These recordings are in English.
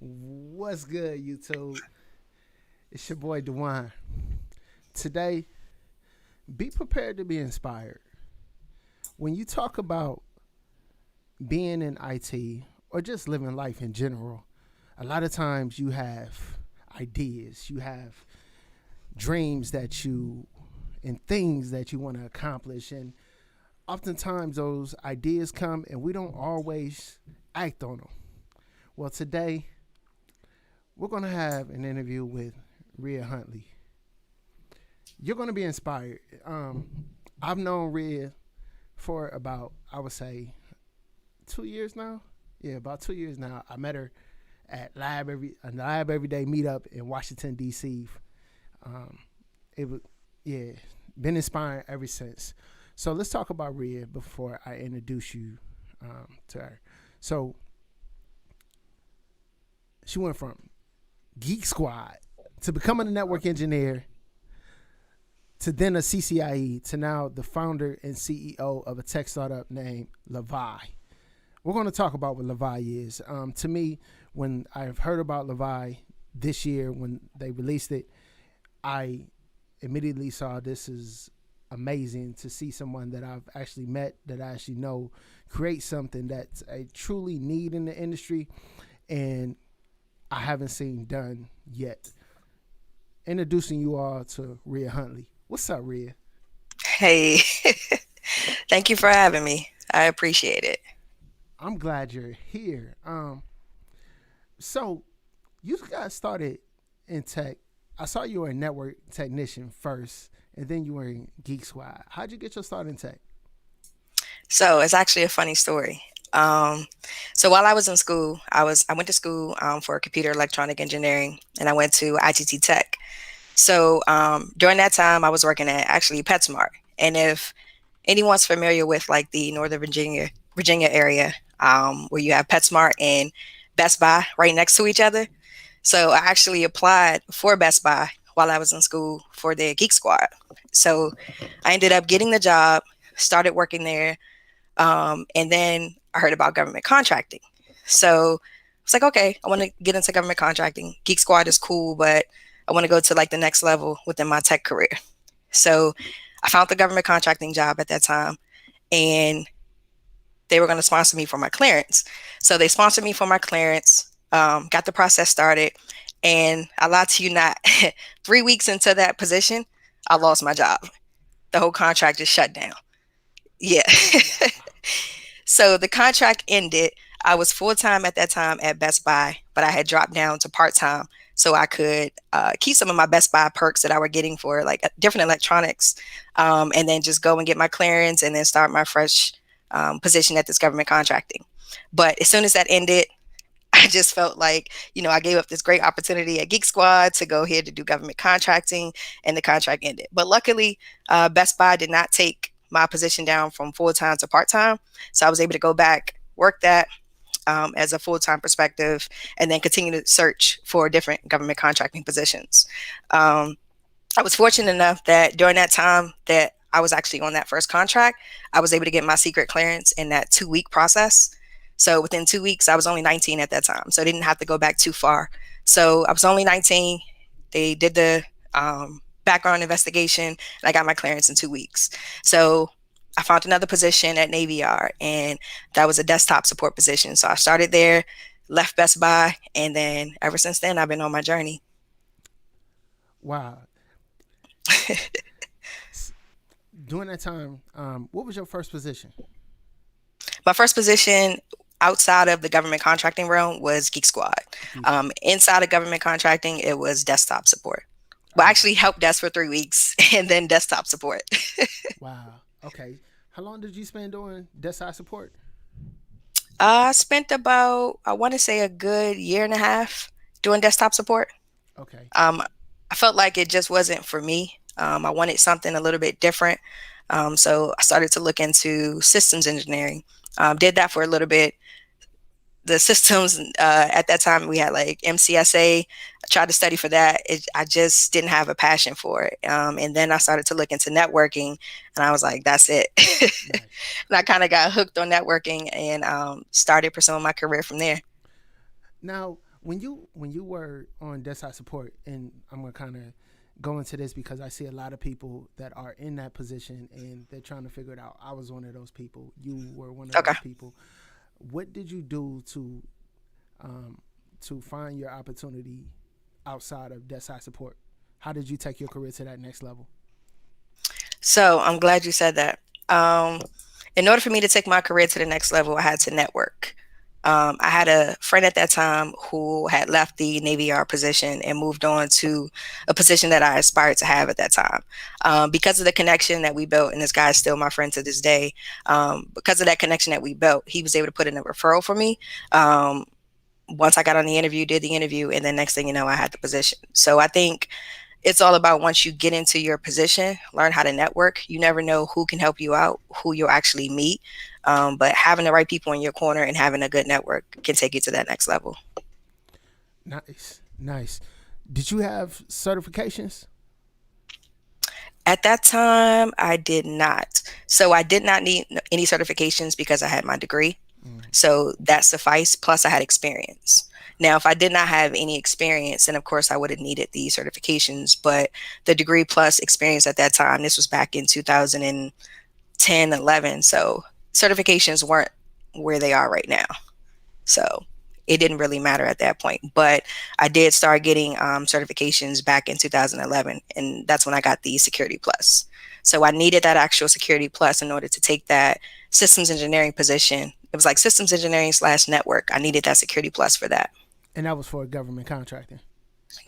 What's good, YouTube? It's your boy Dewan. Today, be prepared to be inspired. When you talk about being in IT or just living life in general, a lot of times you have ideas, you have dreams and things that you want to accomplish. And oftentimes those ideas come and we don't always act on them. Well, today, we're going to have an interview with Rea Huntley. You're going to be inspired. I've known Rea for about, I would say, 2 years now. Yeah, about 2 years now. I met her at a Lab Everyday meetup in Washington D.C. It was, yeah, been inspiring ever since. So let's talk about Rea before I introduce you to her. So she went from Geek Squad to becoming a network engineer to then a CCIE to now the founder and CEO of a tech startup named Lavii. We're going to talk about what Lavii is. To me, when I've heard about Lavii this year when they released it, I immediately saw this is amazing to see someone that I've actually met, that I actually know, create something that's a truly need in the industry and I haven't seen done yet. Introducing you all to Rea Huntley. What's up, Rea? Hey, thank you for having me. I appreciate it. I'm glad you're here. So you got started in tech. I saw you were a network technician first, and then you were in Geek Squad. How'd you get your start in tech? So it's actually a funny story. Um, so while I was in school, I went to school for computer electronic engineering, and I went to ITT Tech. So during that time, I was working at actually PetSmart. And if anyone's familiar with like the Northern Virginia area, where you have PetSmart and Best Buy right next to each other, so I actually applied for Best Buy while I was in school for their Geek Squad. So I ended up getting the job, started working there, and then I heard about government contracting. So I was like, okay, I want to get into government contracting. Geek Squad is cool, but I want to go to like the next level within my tech career. So I found the government contracting job at that time, and they were going to sponsor me for my clearance. So they sponsored me for my clearance, got the process started, and I lied to you not, 3 weeks into that position, I lost my job. The whole contract just shut down. Yeah. Wow. So the contract ended. I was full time at that time at Best Buy, but I had dropped down to part time so I could keep some of my Best Buy perks that I were getting for like different electronics, and then just go and get my clearance and then start my fresh position at this government contracting. But as soon as that ended, I just felt like, I gave up this great opportunity at Geek Squad to go here to do government contracting, and the contract ended. But luckily, Best Buy did not take my position down from full time to part time. So I was able to go back, work that as a full time perspective, and then continue to search for different government contracting positions. Um, I was fortunate enough that during that time that I was actually on that first contract, I was able to get my secret clearance in that 2 week process. So within 2 weeks, I was only 19 at that time. So I didn't have to go back too far. So I was only 19. They did the background investigation, and I got my clearance in 2 weeks. So I found another position at Navy Yard, and that was a desktop support position. So I started there, left Best Buy, and then ever since then, I've been on my journey. Wow. During that time, what was your first position? My first position outside of the government contracting realm was Geek Squad. Geek Squad. Inside of government contracting, it was desktop support. Well, Oh, actually, help desk for 3 weeks and then desktop support. wow. Okay. How long did you spend doing desktop support? I spent about, I want to say, a good year and a half doing desktop support. Okay. Um, I felt like it just wasn't for me. I wanted something a little bit different. So I started to look into systems engineering. Did that for a little bit. The systems at that time we had like MCSA. I tried to study for that. I just didn't have a passion for it. And then I started to look into networking, and I was like, that's it. Right. And I kind of got hooked on networking and started pursuing my career from there. Now, When you were on desktop support, and I'm gonna kind of go into this because I see a lot of people that are in that position and they're trying to figure it out. I was one of those people. You were one of Okay. those people. What did you do um, to find your opportunity outside of desktop support? How did you take your career to that next level? So I'm glad you said that. Um, in order for me to take my career to the next level, I had to network. I had a friend at that time who had left the Navy Yard position and moved on to a position that I aspired to have at that time. Because of the connection that we built, and this guy is still my friend to this day, because of that connection that we built, he was able to put in a referral for me. Once I got on the interview, did the interview, and then next thing you know, I had the position. So I think it's all about once you get into your position, learn how to network. You never know who can help you out, who you'll actually meet. But having the right people in your corner and having a good network can take you to that next level. Nice, nice. Did you have certifications? At that time, I did not. So I did not need any certifications because I had my degree. Mm. So that sufficed. Plus, I had experience. Now, if I did not have any experience, then of course I would have needed the certifications. But the degree plus experience at that time, this was back in 2010, 11. So certifications weren't where they are right now. So it didn't really matter at that point. But I did start getting certifications back in 2011, and that's when I got the Security Plus. So I needed that actual Security Plus in order to take that systems engineering position. It was like systems engineering slash network. I needed that Security Plus for that. And that was for government contracting.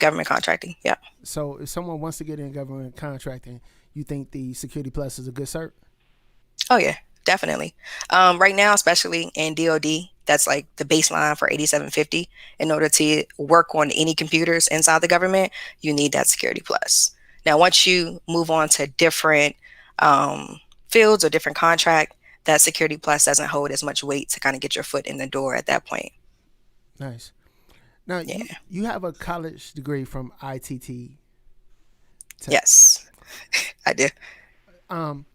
Government contracting. Yeah. So if someone wants to get in government contracting, you think the Security Plus is a good cert? Oh yeah, definitely. Right now, especially in DoD, that's like the baseline for 8750. In order to work on any computers inside the government, you need that Security Plus. Now, once you move on to different fields or different contract, that Security Plus doesn't hold as much weight to kind of get your foot in the door at that point. Nice. Now you Yeah. you have a college degree from ITT. Yes, I do. Um,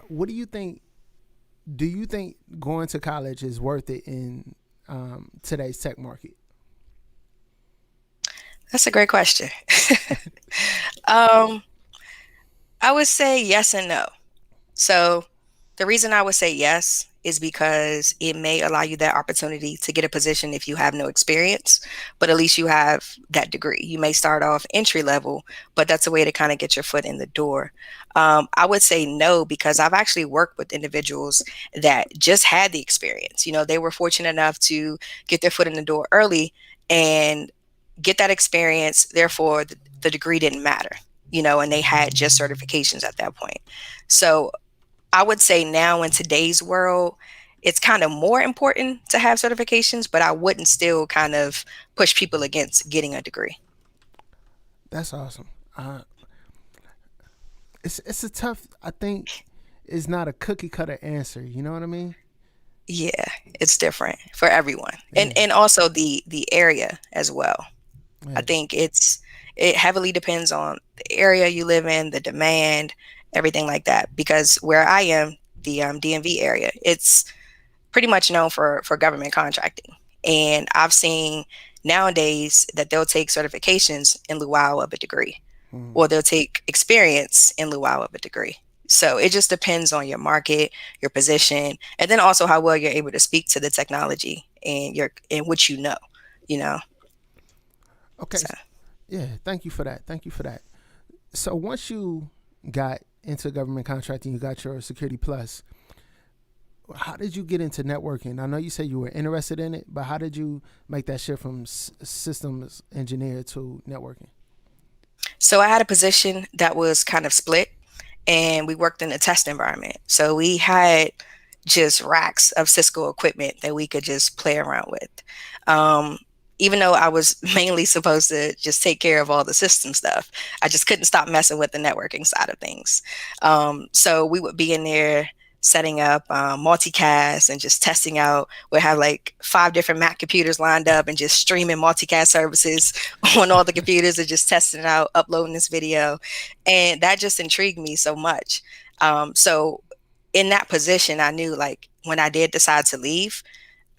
what do you think? Do you think going to college is worth it in today's tech market? That's a great question. um, I would say yes and no. So the reason I would say yes is because it may allow you that opportunity to get a position if you have no experience, but at least you have that degree. You may start off entry level, but that's a way to kind of get your foot in the door. I would say no because I've actually worked with individuals that just had the experience. You know, they were fortunate enough to get their foot in the door early and get that experience. Therefore, the degree didn't matter, you know, and they had just certifications at that point. So I would say now in today's world, it's kind of more important to have certifications, but I wouldn't still kind of push people against getting a degree. That's awesome. Uh, it's a tough. I think it's not a cookie cutter answer. You know what I mean? Yeah, it's different for everyone. Yeah. And also the area as well. I Yeah. think it heavily depends on the area you live in, the demand, everything like that. Because where I am, the DMV area, it's pretty much known for government contracting. And I've seen nowadays that they'll take certifications in lieu of a degree, Mm. or they'll take experience in lieu of a degree. So it just depends on your market, your position, and then also how well you're able to speak to the technology and your and what you know. Okay. So Yeah. Thank you for that. Thank you for that. So once you got into government contracting, you got your Security Plus. How did you get into networking? I know you said you were interested in it, but how did you make that shift from systems engineer to networking? so I had a position that was kind of split and we worked in a test environment. So we had just racks of Cisco equipment that we could just play around with. Um, Even though I was mainly supposed to just take care of all the system stuff, I just couldn't stop messing with the networking side of things. So we would be in there setting up multicast and just testing out. We'd have like 5 different Mac computers lined up and just streaming multicast services on all the computers and just testing it out, uploading this video. And that just intrigued me so much. So in that position, I knew like when I did decide to leave,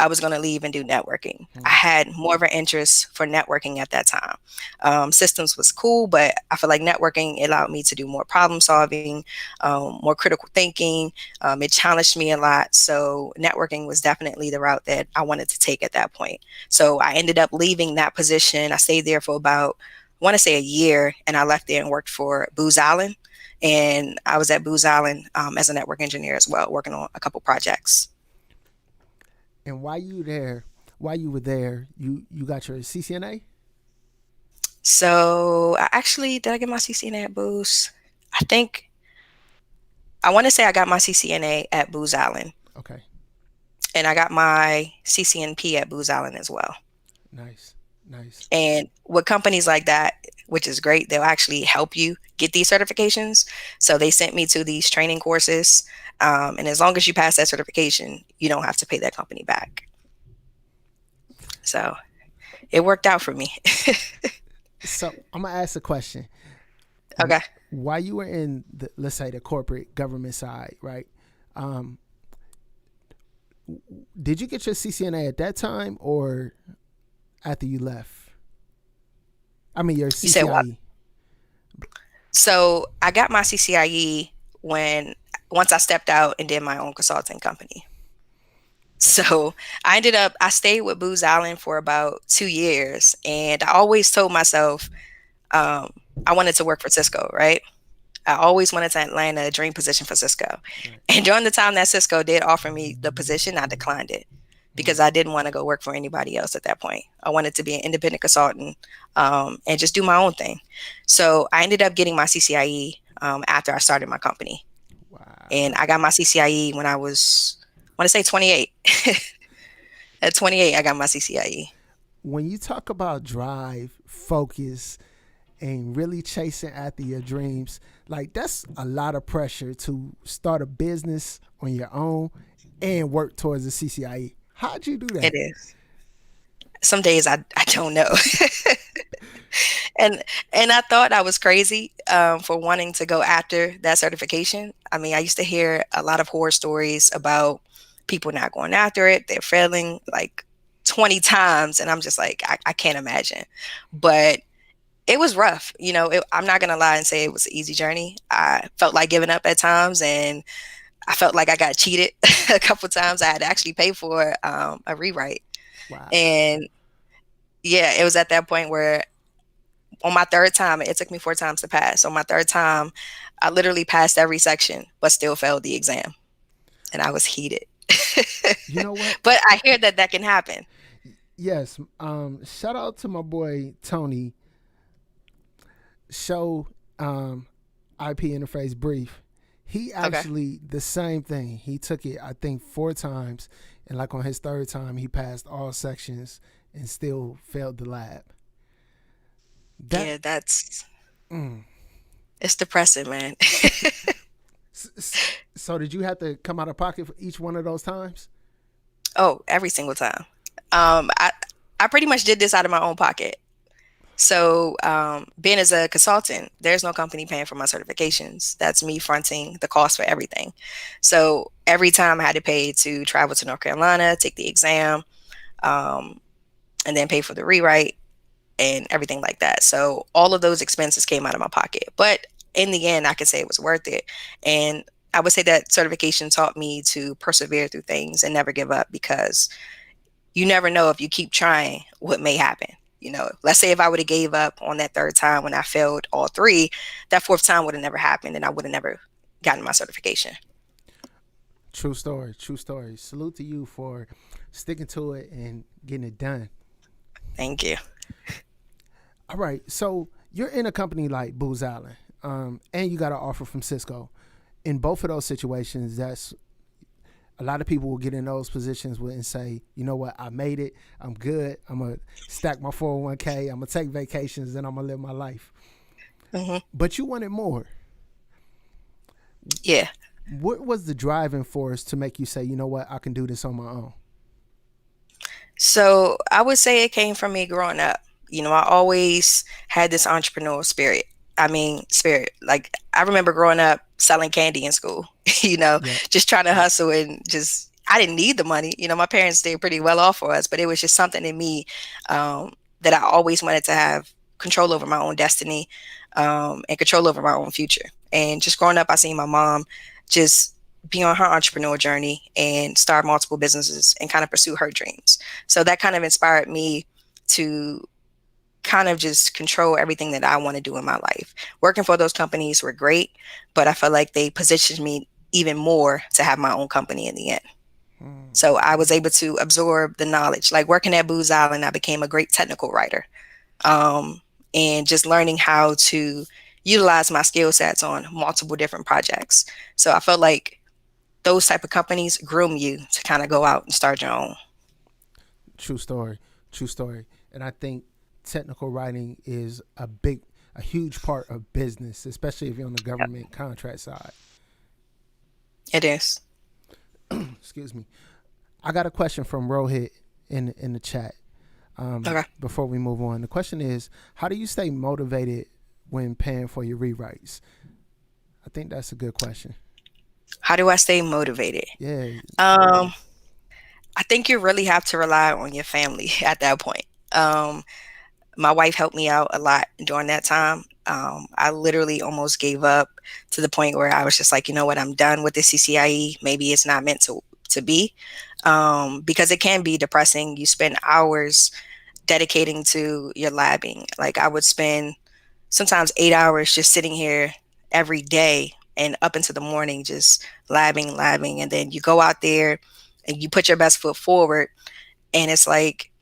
I was going to leave and do networking. I Mm. had more of an interest for networking at that time. Systems was cool, but I feel like networking allowed me to do more problem solving, more critical thinking. It challenged me a lot. So networking was definitely the route that I wanted to take at that point. So I ended up leaving that position. I stayed there for about, I want to say, a year, and I left there and worked for Booz Allen. And I was at Booz Allen as a network engineer as well, working on a couple projects. And while you were there, you got your CCNA? So I actually did I get my CCNA at Booz? I think I want to say I got my CCNA at Booz Allen, Okay. and I got my CCNP at Booz Allen as well. Nice. Nice. And with companies like that, which is great, they'll actually help you get these certifications. So they sent me to these training courses, and as long as you pass that certification, you don't have to pay that company back. So it worked out for me. So I'm gonna ask a question. Okay. While you were in the, let's say, the corporate government side, right? Um, did you get your CCNA at that time or after you left? I mean, your You said what? CCIE. So I got my CCIE when once I stepped out and did my own consulting company. So I stayed with Booz Allen for about 2 years, and I always told myself um, I wanted to work for Cisco, right? I always wanted to land a dream position for Cisco. Right. And during the time that Cisco did offer me the position, I declined it because Mm. I didn't want to go work for anybody else at that point. I wanted to be an independent consultant and just do my own thing. So I ended up getting my CCIE after I started my company. And Wow. I got my CCIE when I want to say 28. At 28, I got my CCIE. When you talk about drive, focus, and really chasing after your dreams, like that's a lot of pressure to start a business on your own and work towards the CCIE. How'd you do It that? is. Some days I don't know. and and I thought I was crazy for wanting to go after that certification. I mean, I used to hear a lot of horror stories about people not going after it. They're failing like 20 times, and I'm just like, I can't imagine. But it was rough. I'm not gonna lie and say it was an easy journey. I felt like giving up at times, and I felt like I got cheated a couple times. I had to actually pay for a rewrite, Wow. and yeah, it was at that point where on my third time, it took me 4 times to pass. On my third time, I literally passed every section, but still failed the exam, and I was heated. You know what? But I hear that that can happen. Yes. Shout out to my boy Tony. Show IP interface brief. He Okay. actually the same thing. He took it, I think, 4 times, and like on his third time, he passed all sections and still failed the lab. That Yeah, that's mm. it's depressing, man. So did you have to come out of pocket for each one of those times? Oh, every single time. I pretty much did this out of my own pocket. So, being as a consultant, there's no company paying for my certifications. That's me fronting the cost for everything. So every time I had to pay to travel to North Carolina, take the exam, um, and then pay for the rewrite and everything like that. So all of those expenses came out of my pocket. But in the end, I can say it was worth it. And I would say that certification taught me to persevere through things and never give up because you never know if you keep trying what may happen. Let's say if I would have gave up on that third time when I failed all three, that fourth time would have never happened and I would have never gotten my certification. True story. True story. Salute to you for sticking to it and getting it done. Thank you. All right. So you're in a company like Booz Allen, and you got an offer from Cisco. In both of those situations, that's a lot of people will get in those positions and say, you know what, I made it. I'm good. I'm going to stack my 401k. I'm going to take vacations and I'm going to live my life. Hmm. But you wanted more. Yeah. What was the driving force to make you say, you know what, I can do this on my own? So I would say it came from me growing up. I always had this entrepreneurial spirit. I mean, spirit. Like, I remember growing up selling candy in school, Yep. just trying to hustle and just I didn't need the money. My parents did pretty well off for us, but it was just something in me that I always wanted to have control over my own destiny, and control over my own future. And just growing up, I seen my mom just be on her entrepreneurial journey and start multiple businesses and kind of pursue her dreams. So that kind of inspired me to kind of just control everything that I want to do in my life. Working for those companies were great, but I felt like they positioned me even more to have my own company in the end. Hmm. So I was able to absorb the knowledge. Like working at Booz Allen, I became a great technical writer, um, and just learning how to utilize my skill sets on multiple different projects. So I felt like those type of companies groom you to kind of go out and start your own. True story. True story. And I think technical writing is a huge part of business, especially if you're on the Yep, government contract side. it is. Excuse me. I got a question from Rohit in the chat. Okay. Before we move on, the question is, how do you stay motivated when paying for your rewrites? I think that's a good question. How do I stay motivated? Yeah. Um, I think you really have to rely on your family at that point. Um, my wife helped me out a lot during that time. I literally almost gave up to the point where I was just like, you know what, I'm done with the CCIE. Maybe it's not meant to be, because it can be depressing. You spend hours dedicating to your labbing. Like I would spend sometimes 8 hours just sitting here every day and up into the morning just labbing, and then you go out there and you put your best foot forward, and it's like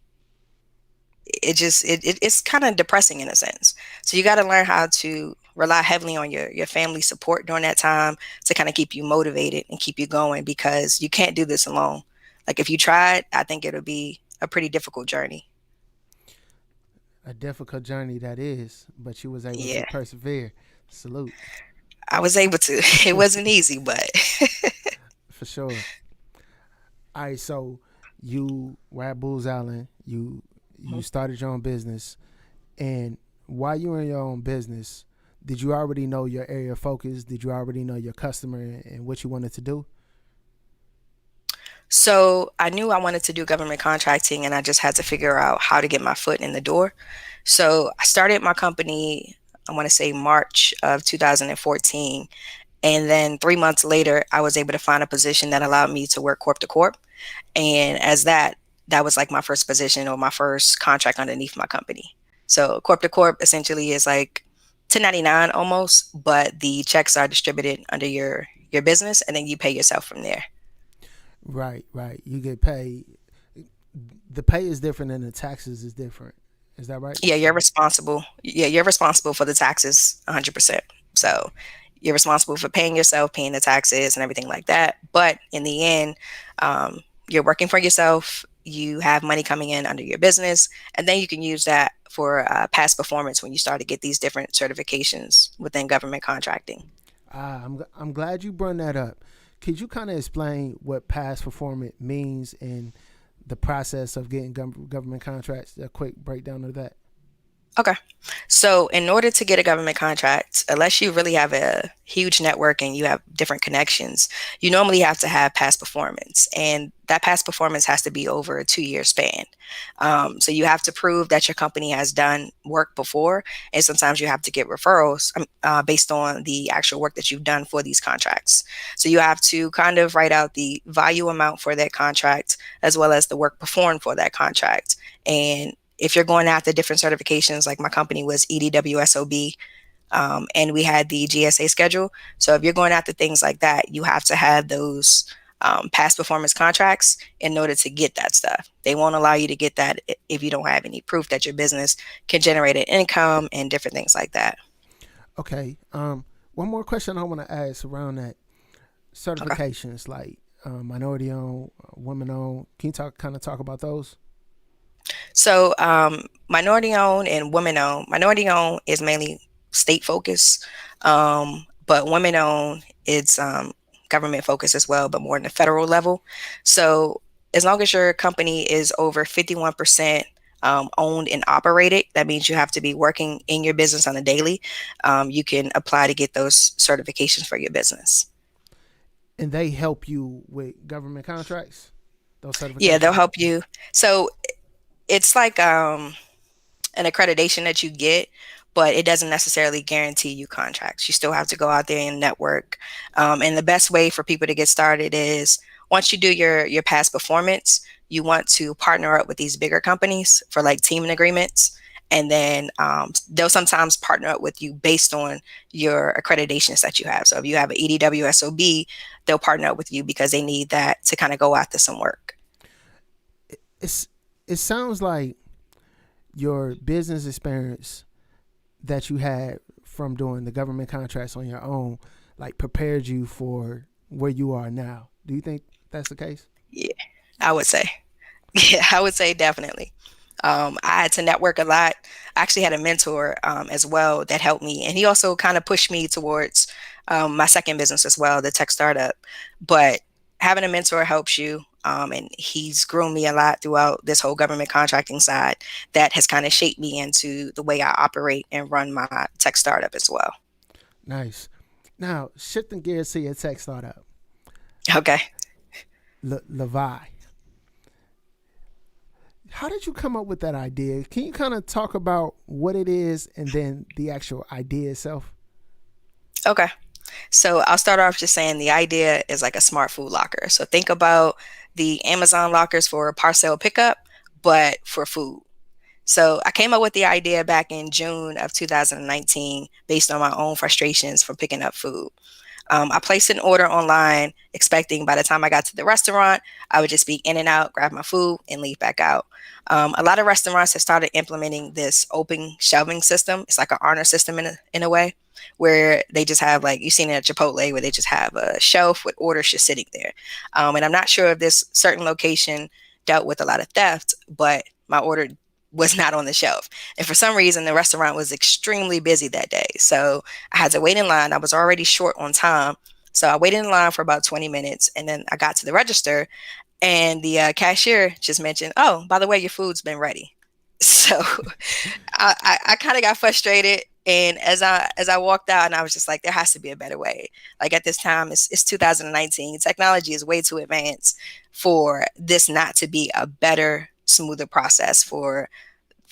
it's kind of depressing in a sense. So you got to learn how to rely heavily on your family support during that time to kind of keep you motivated and keep you going, because you can't do this alone. Like if you tried, I think it'll be a pretty difficult journey. A difficult journey that is, but you was able to Yeah, persevere. Salute. I was able to. It wasn't easy, but For sure. All right, so you were at Booz Allen. You started your own business, and while you were in your own business, did you already know your area of focus? Did you already know your customer and what you wanted to do? so I knew I wanted to do government contracting, and I just had to figure out how to get my foot in the door. So I started my company, I want to say March of 2014. And then 3 months later, I was able to find a position that allowed me to work corp to corp. And as that was like my first position or my first contract underneath my company. So corp to corp essentially is like 1099 almost, but the checks are distributed under your business, and then you pay yourself from there. Right, right. You get paid. The pay is different and the taxes is different. Is that right? Yeah, you're responsible. Yeah, you're responsible for the taxes 100%. So you're responsible for paying yourself, paying the taxes and everything like that. But in the end, you're working for yourself. You have money coming in under your business, and then you can use that for past performance when you start to get these different certifications within government contracting. I'm glad you brought that up. Could you kind of explain what past performance means and the process of getting government contracts? A quick breakdown of that. Okay. So, in order to get a government contract, unless you really have a huge network and you have different connections, you normally have to have past performance. And that past performance has to be over a 2 year span. So, you have to prove that your company has done work before. And sometimes you have to get referrals based on the actual work that you've done for these contracts. So, you have to kind of write out the value amount for that contract as well as the work performed for that contract. And if you're going after different certifications, like my company was EDWSOB, and we had the GSA schedule. So if you're going after things like that, you have to have those past performance contracts in order to get that stuff. They won't allow you to get that if you don't have any proof that your business can generate an income and different things like that. Okay. One more question I want to ask around that Okay. certifications, like minority owned, women owned. Can you talk about those? So, minority owned and women owned. Minority owned is mainly state focused, but women owned it's government focused as well, but more in the federal level. So, as long as your company is over 51% owned and operated, that means you have to be working in your business on a daily. You can apply to get those certifications for your business. And they help you with government contracts, those Yeah, they'll certifications. help you. So it's like an accreditation that you get, but it doesn't necessarily guarantee you contracts. You still have to go out there and network. And the best way for people to get started is once you do your past performance, you want to partner up with these bigger companies for like teaming agreements. And then they'll sometimes partner up with you based on your accreditations that you have. So if you have an EDWSOB, they'll partner up with you because they need that to kind of go after some work. It's it sounds like your business experience that you had from doing the government contracts on your own, like prepared you for where you are now. Do you think that's the case? Yeah, I would say. Yeah, I would say definitely. I had to network a lot. I actually had a mentor as well that helped me, and he also kind of pushed me towards my second business as well, the tech startup. But having a mentor helps you, and he's grown me a lot throughout this whole government contracting side. That has kind of shaped me into the way I operate and run my tech startup as well. Nice. Now, shifting gears to your tech startup, Okay. Lavii. How did you come up with that idea? Can you kind of talk about what it is and then the actual idea itself? Okay. So I'll start off just saying the idea is like a smart food locker. So think about the Amazon lockers for parcel pickup, but for food. So I came up with the idea back in June of 2019 based on my own frustrations from picking up food. I placed an order online, expecting by the time I got to the restaurant, I would just be in and out, grab my food, and leave back out. A lot of restaurants have started implementing this open shelving system. It's like an honor system in a way, where they just have, like you've seen it at Chipotle, where they just have a shelf with orders just sitting there. And I'm not sure if this certain location dealt with a lot of theft, but my order was not on the shelf. And for some reason, the restaurant was extremely busy that day. So I had to wait in line. I was already short on time. So I waited in line for about 20 minutes. And then I got to the register, and the cashier just mentioned, "Oh, by the way, your food's been ready." So I kind of got frustrated. And as I walked out, and I was just like, there has to be a better way. Like at this time, it's 2019. Technology is way too advanced for this not to be a better, smoother process for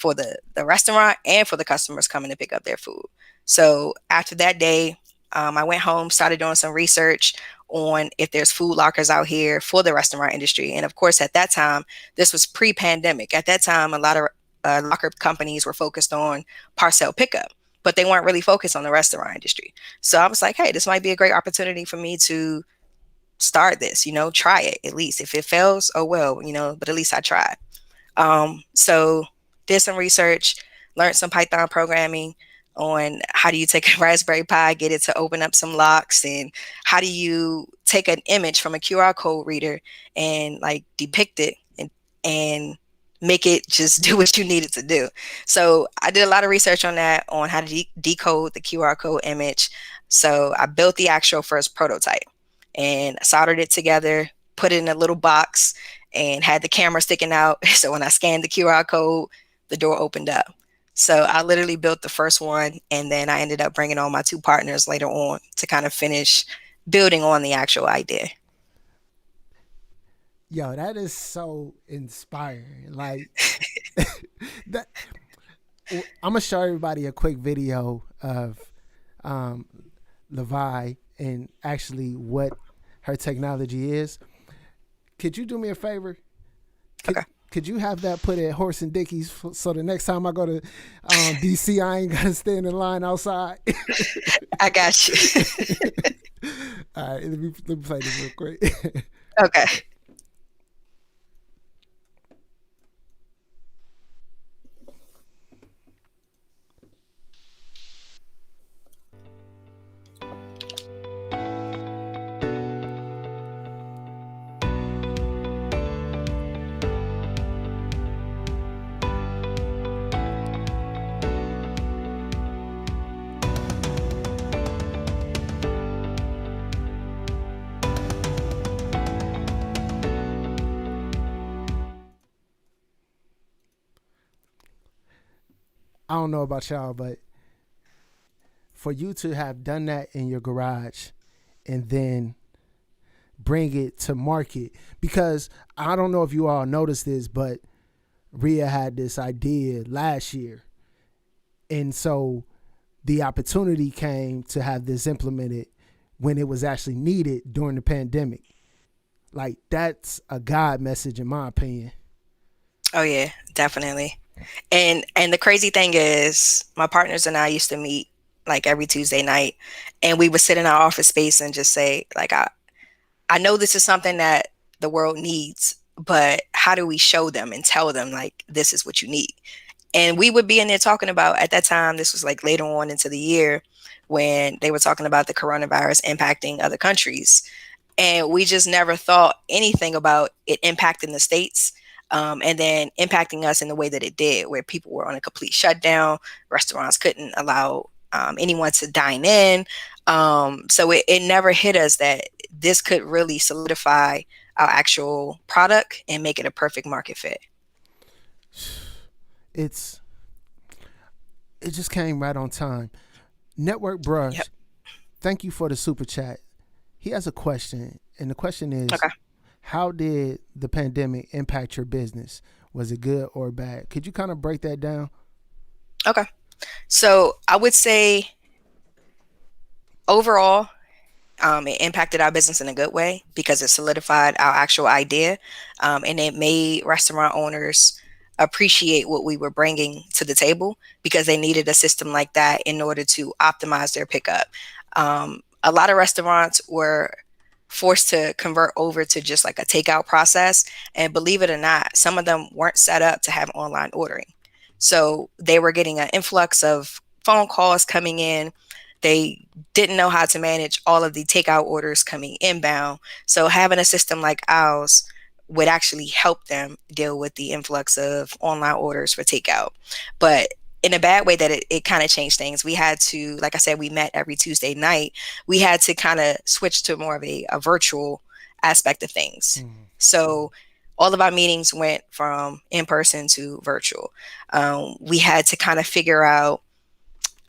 the restaurant and for the customers coming to pick up their food. So after that day, I went home, started doing some research on if there's food lockers out here for the restaurant industry. And of course, at that time, this was pre-pandemic. At that time, a lot of locker companies were focused on parcel pickup, but they weren't really focused on the restaurant industry. So I was like, hey, this might be a great opportunity for me to start this, try it at least. If it fails, oh well, but at least I tried. So did some research, learned some Python programming on how do you take a Raspberry Pi, get it to open up some locks, and how do you take an image from a QR code reader and like depict it and make it just do what you need it to do. So I did a lot of research on that, on how to decode the QR code image. So I built the actual first prototype and soldered it together, put it in a little box, and had the camera sticking out. So when I scanned the QR code, the door opened up. So I literally built the first one, and then I ended up bringing on my two partners later on to kind of finish building on the actual idea. Yo, that is so inspiring. Like that. I'm gonna show everybody a quick video of um, Lavii and actually what her technology is. Could you do me a favor? Could, Okay. could you have that put at Horse and Dickies so the next time I go to DC, I ain't gotta stand in line outside? I got you. All right, let me play this real quick. Okay. I don't know about y'all, but for you to have done that in your garage and then bring it to market. Because I don't know if you all noticed this, but Rea had this idea last year. And so the opportunity came to have this implemented when it was actually needed during the pandemic. Like, that's a God message in my opinion. Oh yeah, definitely. And the crazy thing is, my partners and I used to meet like every Tuesday night, and we would sit in our office space and just say, like, I know this is something that the world needs, but how do we show them and tell them like this is what you need? And we would be in there talking about, at that time, this was like later on into the year, when they were talking about the coronavirus impacting other countries. And we just never thought anything about it impacting the states, and then impacting us in the way that it did, where people were on a complete shutdown. Restaurants couldn't allow anyone to dine in. So it never hit us that this could really solidify our actual product and make it a perfect market fit. It's it just came right on time. Network Yep. Brush, thank you for the super chat. He has a question, and the question is, Okay. how did the pandemic impact your business? Was it good or bad? Could you kind of break that down? Okay. So I would say overall, it impacted our business in a good way because it solidified our actual idea, and it made restaurant owners appreciate what we were bringing to the table because they needed a system like that in order to optimize their pickup. A lot of restaurants were forced to convert over to just like a takeout process. And believe it or not, some of them weren't set up to have online ordering. So they were getting an influx of phone calls coming in. They didn't know how to manage all of the takeout orders coming inbound. So having a system like ours would actually help them deal with the influx of online orders for takeout. But in a bad way, that it kind of changed things. We had to, like I said, we met every Tuesday night. We had to kind of switch to more of a virtual aspect of things. So all of our meetings went from in person to virtual. We had to kind of figure out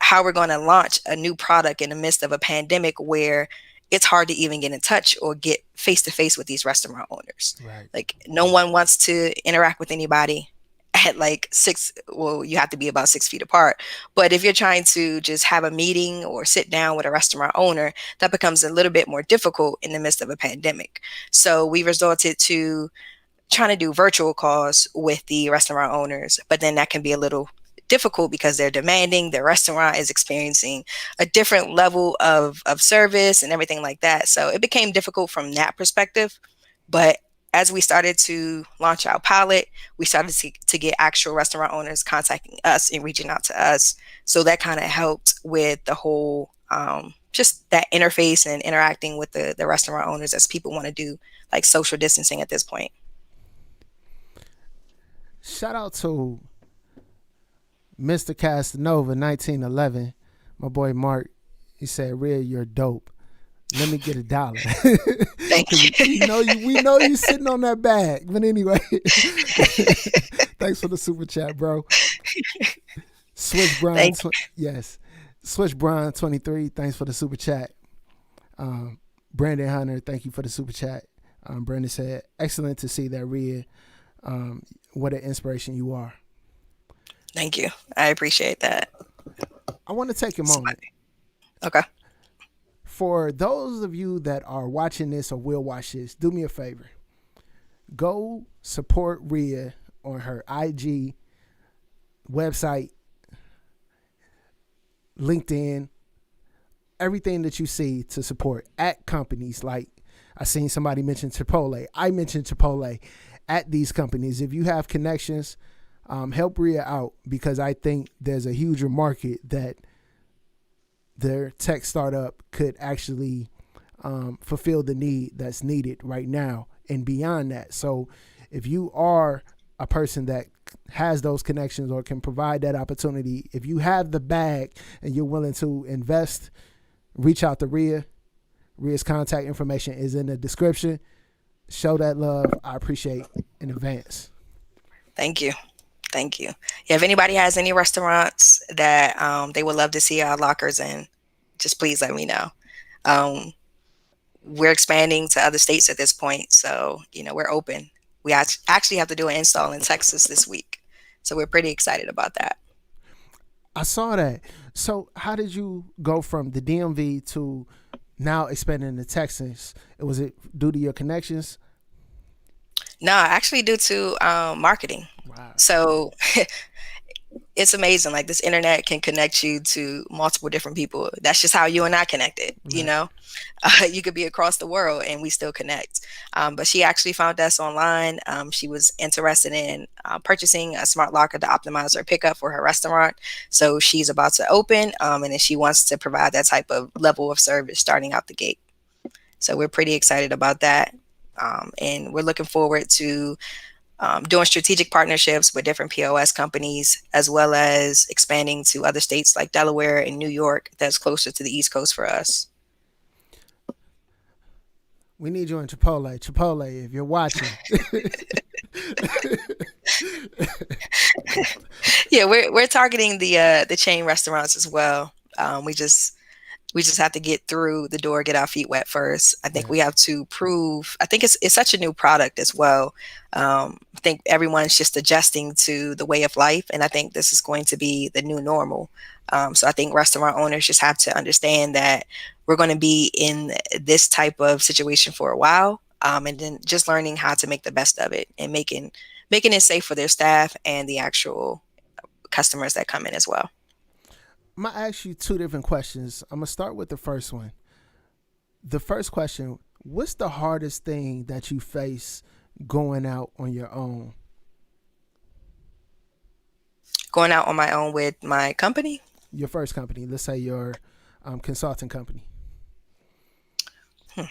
how we're going to launch a new product in the midst of a pandemic where it's hard to even get in touch or get face to face with these restaurant owners. Right. Like, no one wants to interact with anybody at like six, well, you have to be about 6 feet apart. But if you're trying to just have a meeting or sit down with a restaurant owner, that becomes a little bit more difficult in the midst of a pandemic. So we resorted to trying to do virtual calls with the restaurant owners, but then that can be a little difficult because they're demanding. Their restaurant is experiencing a different level of service and everything like that. So it became difficult from that perspective. But as we started to launch our pilot, we started to get actual restaurant owners contacting us and reaching out to us. So that kind of helped with the whole just that interface and interacting with the restaurant owners, as people want to do like social distancing at this point. Shout out to Mr. Casanova 1911, my boy Mark. He said, "Rea, you're dope. Let me get $1." Thank you. We know you sitting on that bag. But anyway, thanks for the super chat, bro. Switch Brian, yes. Switch Brian 23. Thanks for the super chat. Brandon Hunter, thank you for the super chat. Brandon said, "Excellent to see that, Rea. What an inspiration you are." Thank you. I appreciate that. I want to take a moment. Okay. For those of you that are watching this or will watch this, do me a favor. Go support Rea on her IG, website, LinkedIn, everything that you see to support at companies. Like, I seen somebody mention Chipotle. I mentioned Chipotle at these companies. If you have connections, help Rea out, because I think there's a huge market that their tech startup could actually fulfill the need that's needed right now and beyond that. So if you are a person that has those connections or can provide that opportunity, if you have the bag and you're willing to invest, reach out to Rea. Rea's contact information is in the description. Show that love. I appreciate in advance. Thank you. Thank you. Yeah, if anybody has any restaurants that they would love to see our lockers in, just please let me know. we're expanding to other states at this point. So, we're open. We actually have to do an install in Texas this week. So we're pretty excited about that. I saw that. So how did you go from the DMV to now expanding to Texas? Was it due to your connections? No, actually due to marketing. Wow. So it's amazing. Like, this internet can connect you to multiple different people. That's just how you and I connected, you Right. know? You could be across the world and we still connect. But she actually found us online. She was interested in purchasing a smart locker to optimize her pickup for her restaurant. So she's about to open, and then she wants to provide that type of level of service starting out the gate. So we're pretty excited about that. And we're looking forward to doing strategic partnerships with different POS companies, as well as expanding to other states like Delaware and New York that's closer to the East Coast for us. We need you in Chipotle. Chipotle, if you're watching. Yeah, we're targeting the chain restaurants as well. We just have to get through the door, get our feet wet first. I think we Yes. have to prove. I think it's such a new product as well. I think everyone's just adjusting to the way of life, and I think this is going to be the new normal. So I think restaurant owners just have to understand that we're going to be in this type of situation for a while, and then just learning how to make the best of it and making it safe for their staff and the actual customers that come in as well. I'm gonna ask you two different questions. I'm gonna start with the first one. The first question: what's the hardest thing that you face going out on your own? Going out on my own with my company. Your first company, let's say your consulting company. Hmm.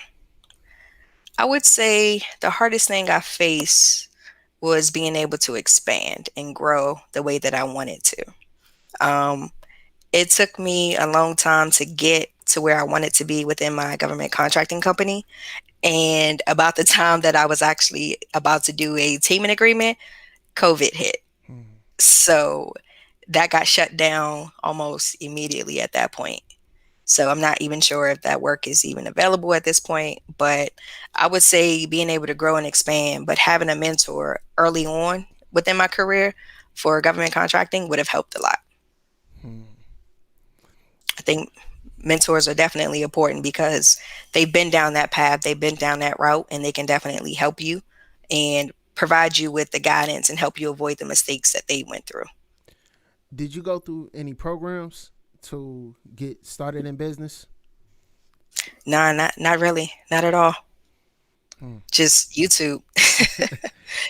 I would say the hardest thing I faced was being able to expand and grow the way that I wanted to. Um, it took me a long time to get to where I wanted to be within my government contracting company. And about the time that I was actually about to do a teaming agreement, COVID hit. Hmm. So that got shut down almost immediately at that point. So I'm not even sure if that work is even available at this point. But I would say being able to grow and expand, but having a mentor early on within my career for government contracting would have helped a lot. Hmm. I think mentors are definitely important because they've been down that path, they've been down that route, and they can definitely help you and provide you with the guidance and help you avoid the mistakes that they went through. Did you go through any programs to get started in business? Nah, not really, not at all. Hmm. Just YouTube.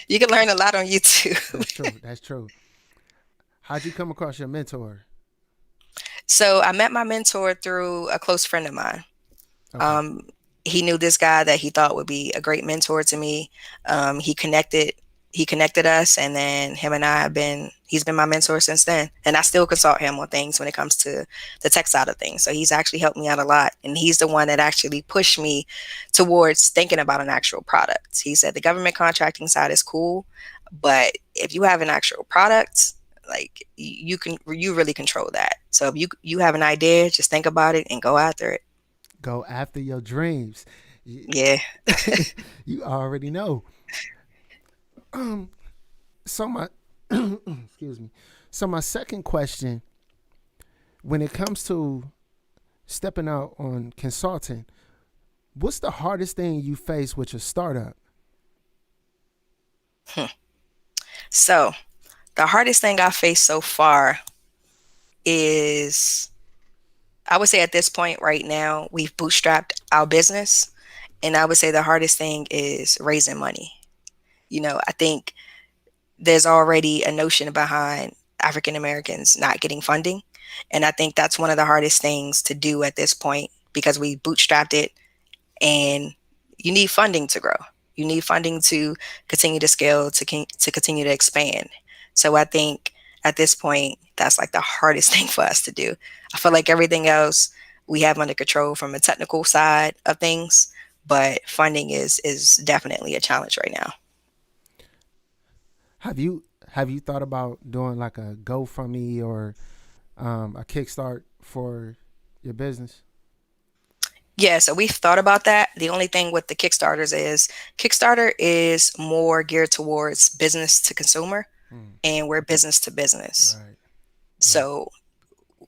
You can learn a lot on YouTube. That's true. That's true. How'd you come across your mentor? So I met my mentor through a close friend of mine. Okay. Um, he knew this guy that he thought would be a great mentor to me. He connected us, and then him and I have been he's been my mentor since then. And I still consult him on things when it comes to the tech side of things. So he's actually helped me out a lot. And he's the one that actually pushed me towards thinking about an actual product. He said the government contracting side is cool, but if you have an actual product, like, you really control that. So if you have an idea, just think about it and go after it. Go after your dreams. You, Yeah. you already know. Um. So my excuse me. So my second question, when it comes to stepping out on consulting, what's the hardest thing you face with your startup? Hmm. So the hardest thing I faced so far is, I would say at this point right now, we've bootstrapped our business. And I would say the hardest thing is raising money. I think there's already a notion behind African Americans not getting funding. And I think that's one of the hardest things to do at this point because we bootstrapped it, and you need funding to grow. You need funding to continue to scale, to continue to expand. So I think at this point, that's like the hardest thing for us to do. I feel like everything else we have under control from a technical side of things, but funding is definitely a challenge right now. Have you thought about doing like a GoFundMe or a Kickstart for your business? Yeah, so we've thought about that. The only thing with the Kickstarter is more geared towards business to consumer, Mm, and we're business to business. right, right. So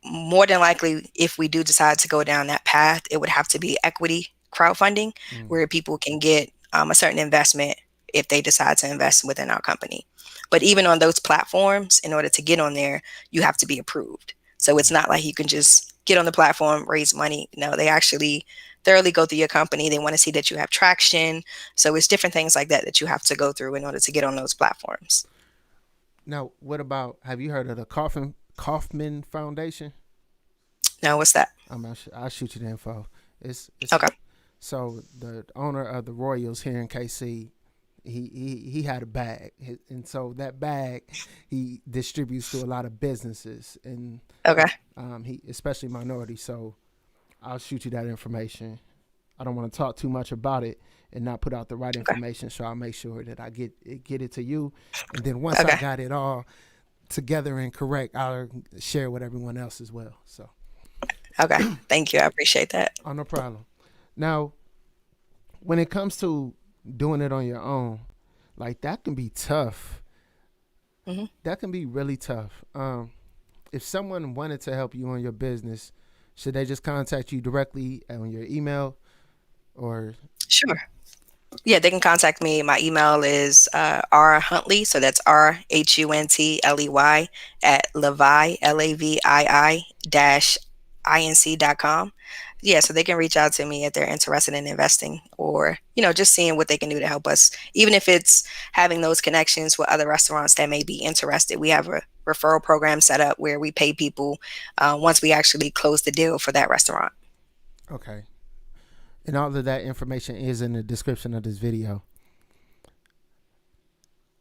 more than likely, if we do decide to go down that path, it would have to be equity crowdfunding, Mm, where people can get a certain investment if they decide to invest within our company. But even on those platforms, in order to get on there, you have to be approved. So it's mm. not like you can just get on the platform, raise money. No, they actually thoroughly go through your company. They want to see that you have traction. So it's different things like that that you have to go through in order to get on those platforms. Now, what about? Have you heard of the Kaufman Foundation? Now, what's that? I'll shoot you the info. It's Okay. so the owner of the Royals here in KC, he had a bag, and so that bag he distributes to a lot of businesses, and Okay. he especially minorities. So I'll shoot you that information. I don't want to talk too much about it and not put out the right Okay. information, so I'll make sure that I get it to you, and then once I Okay. got it all together and correct, I'll share with everyone else as well. So, Okay. Thank you. I appreciate that. oh, no problem. Now, when it comes to doing it on your own, like that can be tough. Hmm. That can be really tough. If someone wanted to help you on your business, should they just contact you directly on your email or Sure. Yeah, they can contact me. My email is R Huntley, so that's RHUNTLEY at Lavii, LAVII dash INC.com. Yeah, so they can reach out to me if they're interested in investing, or, just seeing what they can do to help us. Even if it's having those connections with other restaurants that may be interested. We have a referral program set up where we pay people once we actually close the deal for that restaurant. okay. And all of that information is in the description of this video.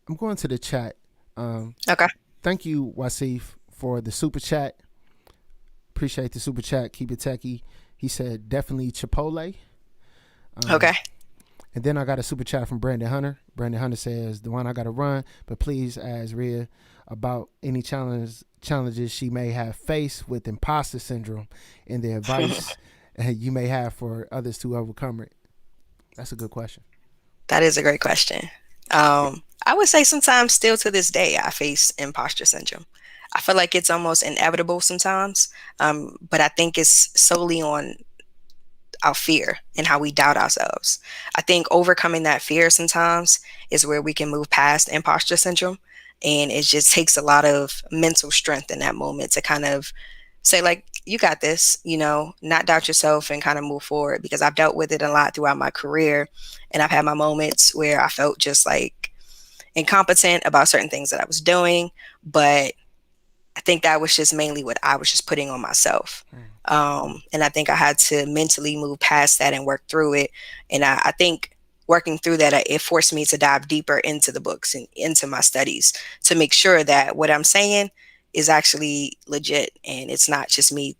I'm going to the chat. Um, Okay. Thank you, Wasif, for the super chat. Appreciate the super chat. Keep it techie. He said definitely Chipotle. Okay. And then I got a super chat from Brandon Hunter. Brandon Hunter says the one I got to run, but please ask Rea about any challenges she may have faced with imposter syndrome and the advice you may have for others to overcome it. That's a good question. That is a great question. I would say sometimes, still to this day, I face imposter syndrome. I feel like it's almost inevitable sometimes, but I think it's solely on our fear and how we doubt ourselves. I think overcoming that fear sometimes is where we can move past imposter syndrome. And it just takes a lot of mental strength in that moment to kind of say, like, you got this, not doubt yourself and kind of move forward, because I've dealt with it a lot throughout my career. And I've had my moments where I felt just like incompetent about certain things that I was doing. But I think that was just mainly what I was just putting on myself. Mm. And I think I had to mentally move past that and work through it. And I think working through that, it forced me to dive deeper into the books and into my studies to make sure that what I'm saying is actually legit, and it's not just me,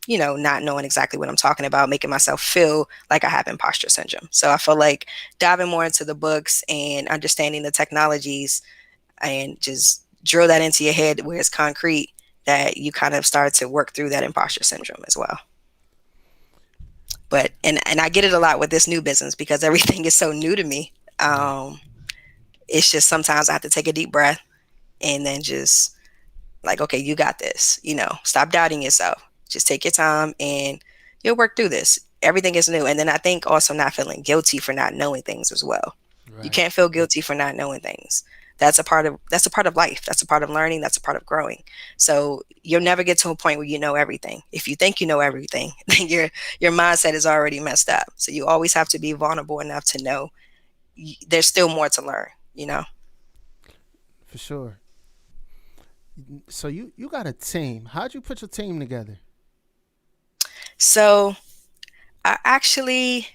not knowing exactly what I'm talking about, making myself feel like I have imposter syndrome. So I feel like diving more into the books and understanding the technologies and just drill that into your head where it's concrete, that you kind of start to work through that imposter syndrome as well. But and I get it a lot with this new business because everything is so new to me. Right. It's just sometimes I have to take a deep breath and then just, like, okay, you got this. Stop doubting yourself. Just take your time and you'll work through this. Everything is new. And then I think also not feeling guilty for not knowing things as well. You Right. can't feel guilty for not knowing things. That's a part of life. That's a part of learning. That's a part of growing. So you'll never get to a point where you know everything. If you think you know everything, then your mindset is already messed up. So you always have to be vulnerable enough to know there's still more to learn. For sure. So you got a team. How'd you put your team together? So I actually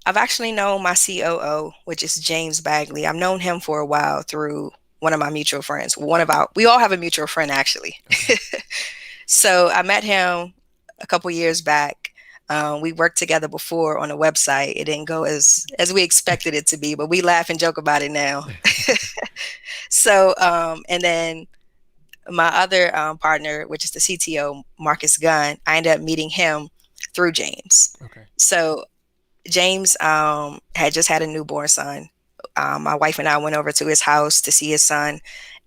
I've actually known my COO, which is James Bagley. I've known him for a while through one of my mutual friends. We all have a mutual friend actually. Okay. So I met him a couple years back. We worked together before on a website. It didn't go as we expected it to be, but we laugh and joke about it now. So, and then my other partner, which is the CTO, Marcus Gunn, I ended up meeting him through James. Okay. So James had just had a newborn son. My wife and I went over to his house to see his son.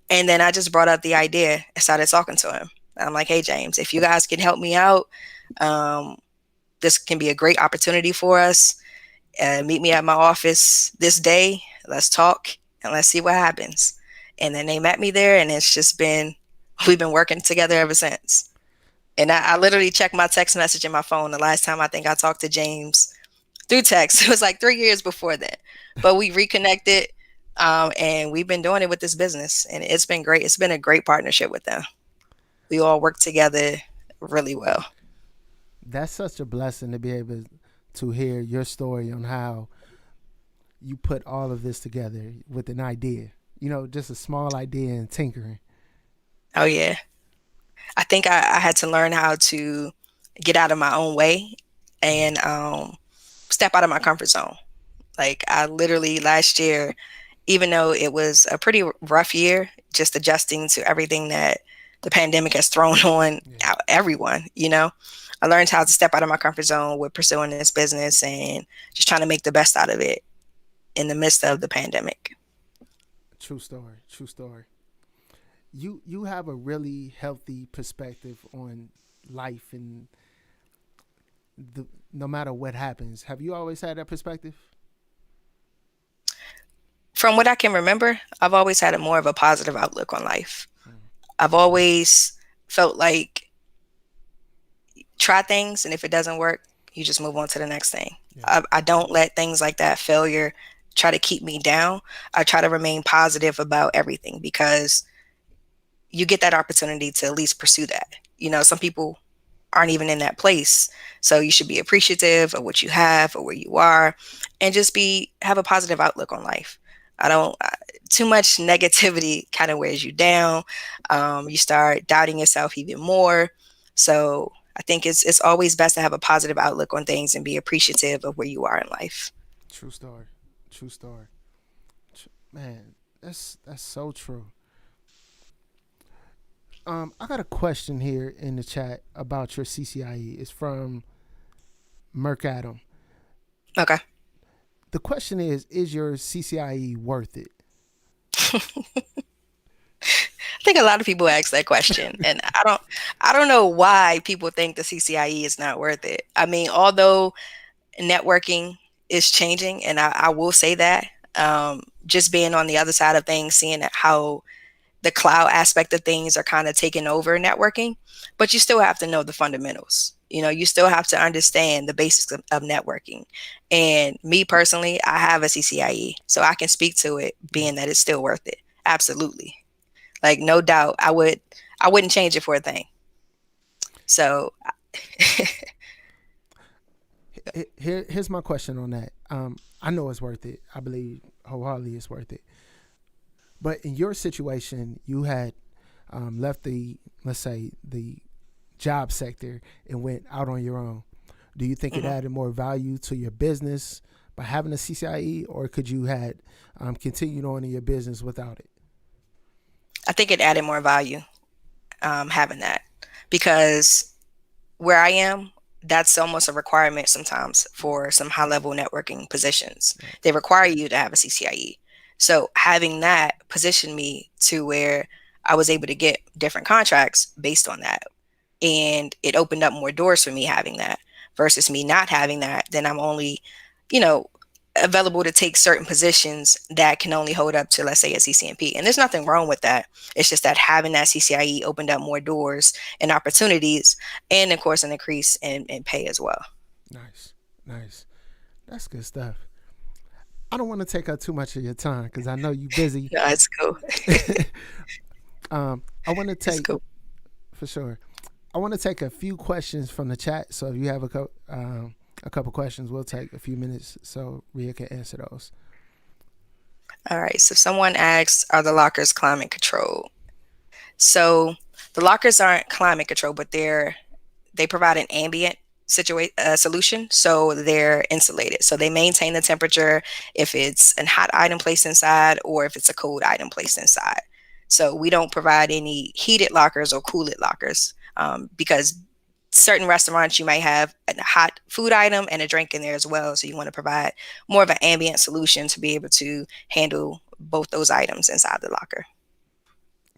And then I just brought up the idea and started talking to him. I'm like, hey, James, if you guys can help me out, um, this can be a great opportunity for us. Meet me at my office this day. Let's talk and let's see what happens. And then they met me there, and it's just been, we've been working together ever since. And I literally checked my text message in my phone. The last time I think I talked to James through text, it was like 3 years before then. But we reconnected, and we've been doing it with this business, and it's been great. It's been a great partnership with them. We all work together really well. That's such a blessing to be able to hear your story on how you put all of this together with an idea. Just a small idea and tinkering. Oh yeah, I think I had to learn how to get out of my own way and step out of my comfort zone. Like I literally last year, even though it was a pretty rough year, just adjusting to everything that the pandemic has thrown on Yeah. everyone. I learned how to step out of my comfort zone with pursuing this business and just trying to make the best out of it in the midst of the pandemic. True story. True story. You have a really healthy perspective on life and no matter what happens. Have you always had that perspective? From what I can remember, I've always had a more of a positive outlook on life. Mm. I've always felt like try things, and if it doesn't work, you just move on to the next thing. Yeah. I don't let things like that, failure, try to keep me down. I try to remain positive about everything because you get that opportunity to at least pursue that. Some people aren't even in that place. So you should be appreciative of what you have or where you are and just have a positive outlook on life. I don't too much negativity kind of wears you down. You start doubting yourself even more. So I think it's always best to have a positive outlook on things and be appreciative of where you are in life. True story. True story. Man, that's so true. I got a question here in the chat about your CCIE. It's from Merc Adam. Okay. The question is your CCIE worth it? I think a lot of people ask that question, and I don't know why people think the CCIE is not worth it. I mean, although networking is changing, and I will say that, just being on the other side of things, seeing how the cloud aspect of things are kind of taking over networking, but you still have to know the fundamentals. You still have to understand the basics of networking. And me personally, I have a CCIE, so I can speak to it, being that it's still worth it. Absolutely. Like no doubt, I wouldn't change it for a thing. So Here's my question on that. I know it's worth it. I believe wholeheartedly it's worth it. But in your situation, you had left let's say, the job sector and went out on your own. Do you think it added more value to your business by having a CCIE, or could you had continued on in your business without it? I think it added more value, having that, because where I am, that's almost a requirement sometimes for some high level networking positions. Right. They require you to have a CCIE. So having that positioned me to where I was able to get different contracts based on that. And it opened up more doors for me having that versus me not having that. Then I'm only, you know, available to take certain positions that can only hold up to, let's say, a CCNP. And there's nothing wrong with that. It's just that having that CCIE opened up more doors and opportunities, and of course, an increase in pay as well. Nice, nice. That's good stuff. I don't want to take up too much of your time because I know you're busy. No, it's cool. I want to It's take cool. for sure. I want to take a few questions from the chat. So if you have a couple questions, we'll take a few minutes so Rea can answer those. All right. So someone asks, are the lockers climate controlled? So the lockers aren't climate controlled, but they provide an ambient solution, so they're insulated. So they maintain the temperature if it's a hot item placed inside or if it's a cold item placed inside. So we don't provide any heated lockers or cooled lockers, because certain restaurants, you might have a hot food item and a drink in there as well. So you want to provide more of an ambient solution to be able to handle both those items inside the locker.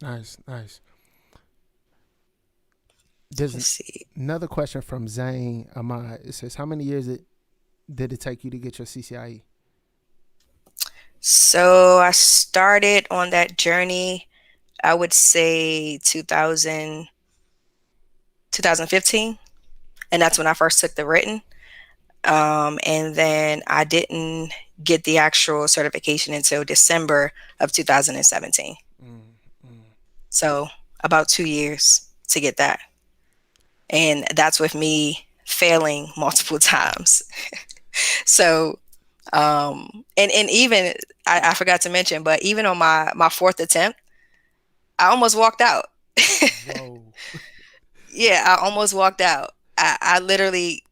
Nice, nice. There's Let's see. another question from Zane Ahmad. It says, how many years did it take you to get your CCIE? So I started on that journey, I would say 2015. And that's when I first took the written. And then I didn't get the actual certification until December of 2017. So about 2 years to get that. And that's with me failing multiple times. So, and even, I forgot to mention, but even on my fourth attempt, I almost walked out. Whoa. Yeah, I almost walked out. I literally,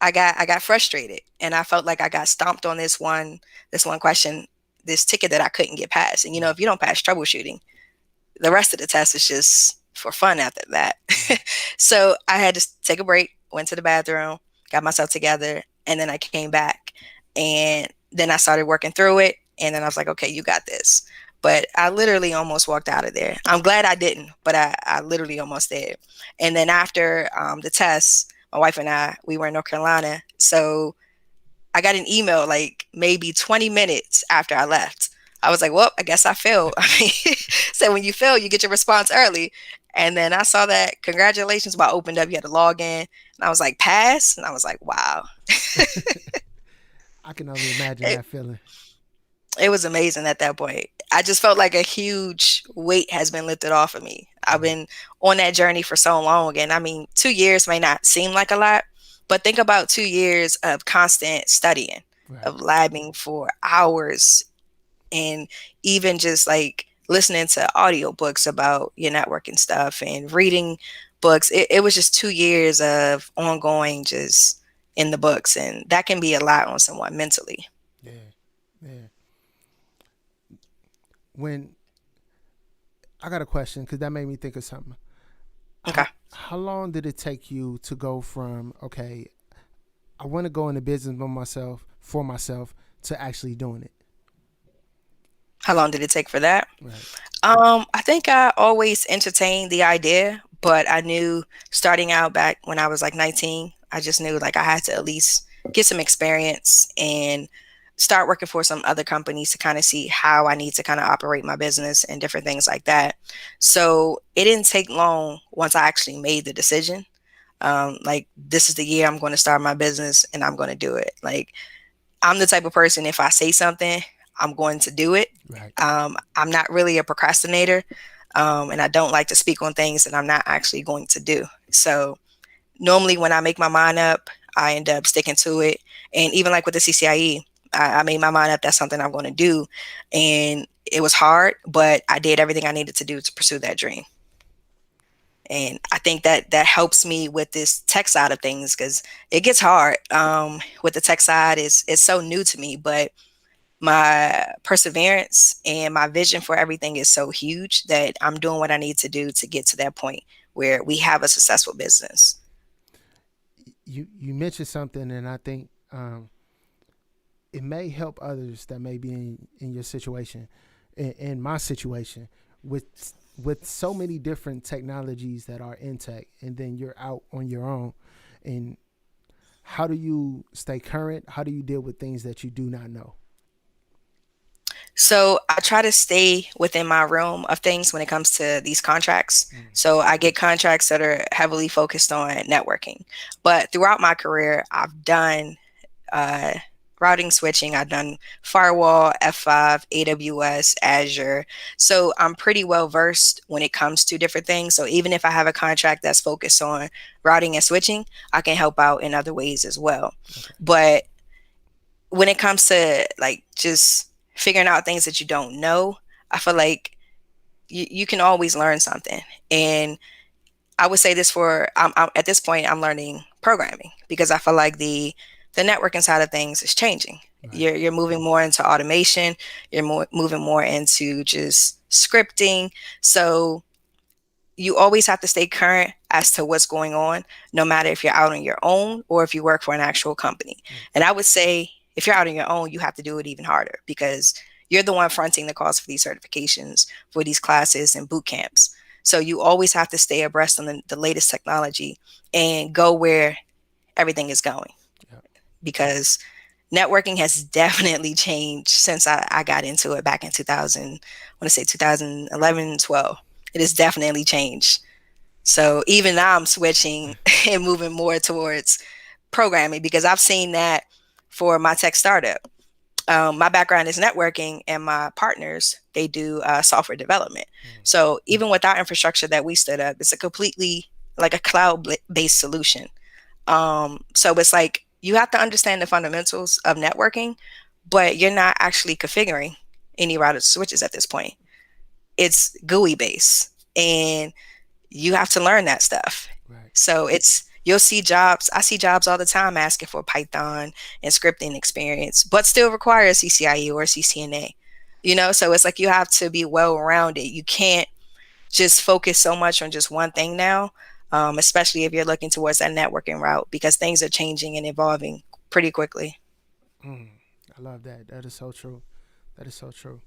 I got frustrated, and I felt like I got stomped on this one question, this ticket that I couldn't get past. And if you don't pass troubleshooting, the rest of the test is just for fun after that. So I had to take a break, went to the bathroom, got myself together, and then I came back, and then I started working through it. And then I was like, okay, you got this. But I literally almost walked out of there. I'm glad I didn't, but I literally almost did. And then after the test, my wife and we were in North Carolina. So I got an email like maybe 20 minutes after I left. I was like, well, I guess I failed. I mean, so when you fail, you get your response early. And then I saw that, congratulations, when I opened up, you had to log in. And I was like, pass. And I was like, wow. I can only imagine that feeling. It was amazing at that point. I just felt like a huge weight has been lifted off of me. I've been on that journey for so long. And I mean, 2 years may not seem like a lot, but think about 2 years of constant studying, Right. of labbing for hours, and even just like listening to audiobooks about your networking stuff and reading books. It was just 2 years of ongoing just in the books. And that can be a lot on someone mentally. Yeah. Yeah. When I got a question, because that made me think of something. Okay. How long did it take you to go from, okay, I want to go into business for myself, to actually doing it? How long did it take for that? Right. I think I always entertained the idea, but I knew starting out back when I was like 19, I just knew like I had to at least get some experience and start working for some other companies to kind of see how I need to kind of operate my business and different things like that. So it didn't take long once I actually made the decision. Like, this is the year I'm going to start my business and I'm going to do it. Like, I'm the type of person, if I say something, I'm going to do it. Right. I'm not really a procrastinator, and I don't like to speak on things that I'm not actually going to do. So normally when I make my mind up, I end up sticking to it. And even like with the CCIE, I made my mind up, that's something I'm going to do. And it was hard, but I did everything I needed to do to pursue that dream. And I think that helps me with this tech side of things, because it gets hard. With the tech side, it's so new to me, but my perseverance and my vision for everything is so huge that I'm doing what I need to do to get to that point where we have a successful business. You mentioned something, and I think it may help others that may be in your situation, in my situation, with so many different technologies that are in tech, and then you're out on your own. And how do you stay current? How do you deal with things that you do not know? So I try to stay within my realm of things when it comes to these contracts. So I get contracts that are heavily focused on networking. But throughout my career, I've done routing, switching. I've done firewall, F5, AWS, Azure. So I'm pretty well versed when it comes to different things. So even if I have a contract that's focused on routing and switching, I can help out in other ways as well. Okay. But when it comes to like just figuring out things that you don't know, I feel like you can always learn something. And I would say this I'm at this point, I'm learning programming, because I feel like the networking side of things is changing. Right. You're moving more into automation. You're moving more into just scripting. So you always have to stay current as to what's going on, no matter if you're out on your own or if you work for an actual company. And I would say if you're out on your own, you have to do it even harder because you're the one fronting the cost for these certifications, for these classes and boot camps. So you always have to stay abreast on the latest technology and go where everything is going. Yeah. Because networking has definitely changed since I got into it back in 2000, I want to say 2011, 12. It has definitely changed. So even now I'm switching and moving more towards programming because I've seen that for my tech startup. My background is networking and my partners, they do software development. So even with our infrastructure that we stood up, it's a completely like a cloud-based solution. So it's like you have to understand the fundamentals of networking, but you're not actually configuring any router switches at this point. It's GUI based and you have to learn that stuff. Right. So you'll see jobs. I see jobs all the time asking for Python and scripting experience, but still require a CCIE or a CCNA. So it's like you have to be well rounded. You can't just focus so much on just one thing now, especially if you're looking towards that networking route because things are changing and evolving pretty quickly. I love that. That is so true. That is so true.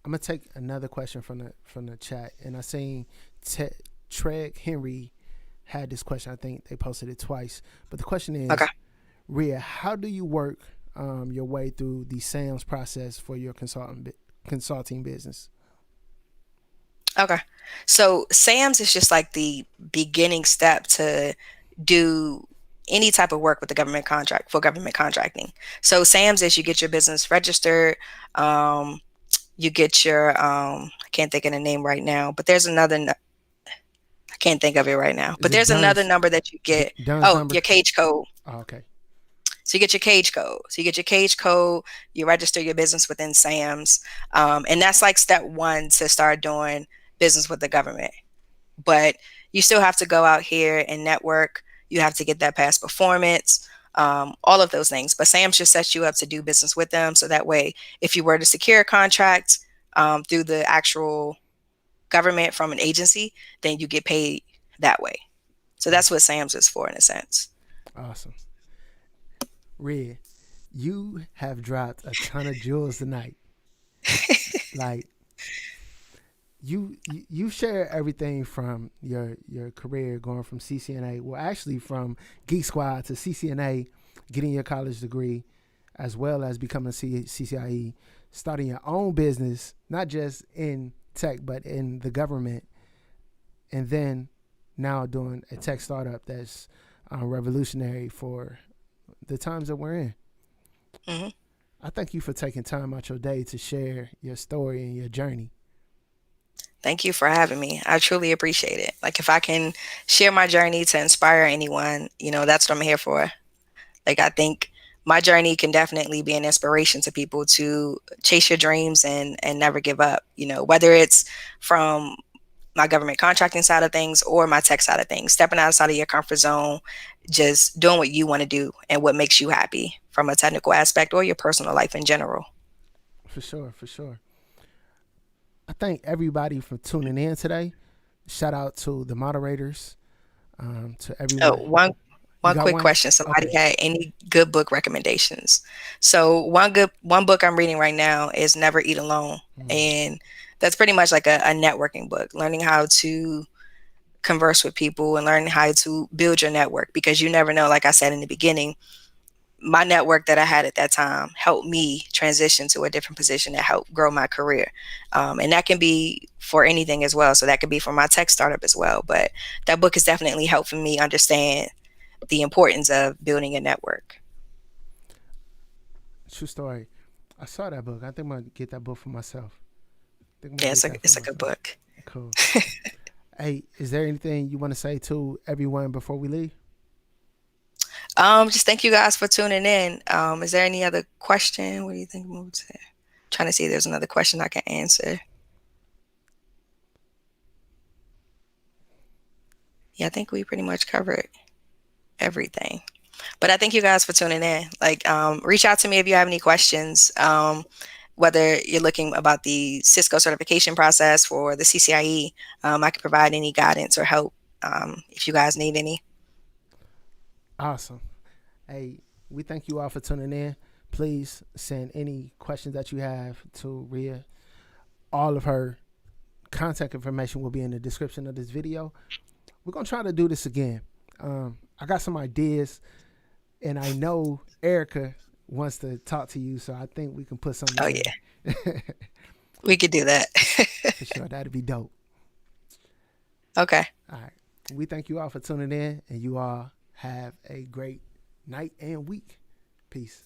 I'm gonna take another question from the chat, and I seen Treg Henry had this question. I think they posted it twice, but the question is, Okay. Rea, how do you work your way through the sales process for your consulting business? Okay. So SAMS is just like the beginning step to do any type of work with the government contract for government contracting. So SAMS is you get your business registered, you get your I can't think of the name right now, but there's another I can't think of it right now. But there's another number that you get. Dunn's number? Your cage code. Oh, okay. So you get your cage code. You register your business within SAMS. And that's like step one to start doing business with the government. But you still have to go out here and network. You have to get that past performance, all of those things. But SAMS just sets you up to do business with them. So that way, if you were to secure a contract through the actual government from an agency, then you get paid that way. So that's what SAMS is for in a sense. Awesome. Rea, you have dropped a ton of jewels tonight. Like you share everything from your career going from CCNA, well actually from Geek Squad to CCNA, getting your college degree, as well as becoming a CCIE, starting your own business, not just in tech but in the government, and then now doing a tech startup that's revolutionary for the times that we're in. Mm-hmm. I thank you for taking time out your day to share your story and your journey. Thank you for having me. I truly appreciate it. Like if I can share my journey to inspire anyone, that's what I'm here for. Like I think my journey can definitely be an inspiration to people to chase your dreams and never give up, whether it's from my government contracting side of things or my tech side of things, stepping outside of your comfort zone, just doing what you want to do and what makes you happy from a technical aspect or your personal life in general. For sure, for sure. I thank everybody for tuning in today. Shout out to the moderators, to everyone. Oh, one quick question. Somebody had any good book recommendations? So one book I'm reading right now is Never Eat Alone. And that's pretty much like a networking book, learning how to converse with people and learning how to build your network, because you never know. Like I said in the beginning, my network that I had at that time helped me transition to a different position that helped grow my career. And that can be for anything as well. So that could be for my tech startup as well. But that book is definitely helping me understand the importance of building a network. True story. I saw that book. I think I'm going to get that book for myself. Yeah, it's a good book. Cool. Hey, is there anything you want to say to everyone before we leave? Just thank you guys for tuning in. Is there any other question? What do you think? Trying to see if there's another question I can answer. Yeah, I think we pretty much covered everything. But I thank you guys for tuning in. Like, reach out to me if you have any questions. whether you're looking about the Cisco certification process for the CCIE, I can provide any guidance or help if you guys need any. Awesome. Hey, we thank you all for tuning in. Please send any questions that you have to Rea. All of her contact information will be in the description of this video. We're going to try to do this again. I got some ideas, and I know Erica wants to talk to you, so I think we can put something Oh, together. yeah. We could do that. For sure. That'd be dope. Okay. All right. We thank you all for tuning in, and you all have a great night and week. Peace.